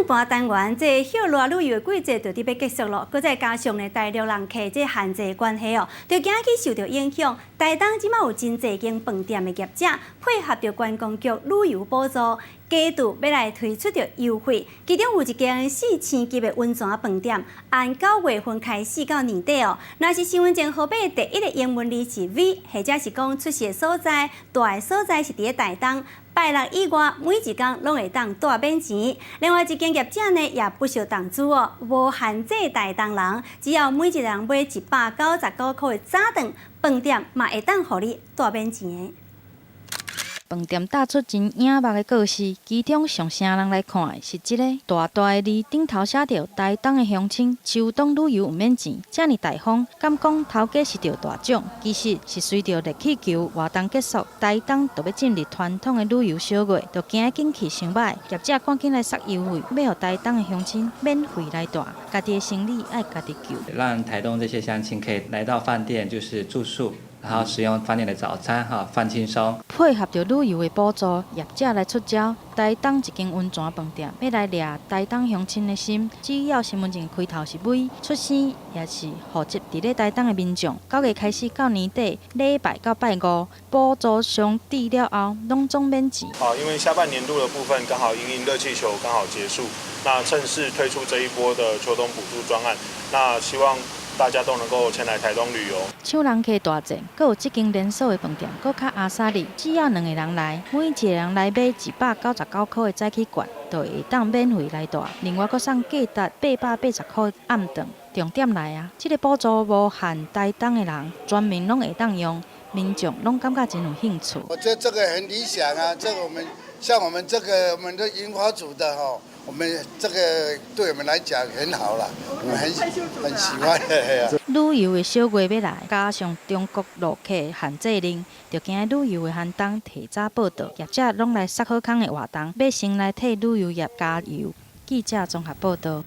半单元，这休热旅游的季节就伫要结束咯，搁再加上呢大陆人客这限制的关系哦，就惊去受到影响。台东即马有真侪间饭店的业者配合着观光局旅游补助，加度要来推出着优惠。其中有一间4000级的温泉饭店，按9月份开始到年底哦，若是身份证号码第一个英文字是 V， 或者是讲出席的所在、住的所在是伫咧台东。拜六以外，每一天拢会当大免钱。另外一间业者呢，也不受挡住哦，无限制台东人，只要每一个人买199块的早顿，饭店嘛会当互你大免钱的。饭店打出真醒目的告示，其中上啥人来看的是这个大大的字，顶头写着台东的乡亲秋冬旅游有免钱，这么大方，敢讲头家是着大奖？其实是随着热气球活动结束，台东就要进入传统的旅游小月，就惊景气伤歹，业者赶紧来杀优惠，要互台东的乡亲免费来住，家己的生意爱家己救。让台东这些乡亲可以来到饭店，就是住宿。然后使用饭店的早餐，放轻松。配合着旅游的补助，业者来出招。台东一间温泉饭店要来掠台东乡亲的心，只要身份证开头是 V， 出生也是户籍伫咧台东的民众，9月开始到年底，礼拜到拜五，补助上抵了后，拢总免钱。因为下半年度的部分刚好因热气球刚好结束，那趁势推出这一波的秋冬补助专案，那希望大家都能够前来台东旅游。抢人客大战，阁有这间连锁的饭店，阁较阿萨里，只要2个人来，每一个人来买199块的早起券，就会当免费来住。另外，阁送价值880块的暗顿。重点来啊！这个补助无限台东的人，全民拢会当用，民众拢感觉真有兴趣。我觉得这个很理想啊，这个我们像我们的银华组的哈。我们这个对我们来讲很好啦，我们很喜欢。旅游的小月要来，加上中国陆客限制令，就惊旅游的寒冬提早报道，业者拢来杀好康的活动，要先来替旅游业加油。记者综合报道。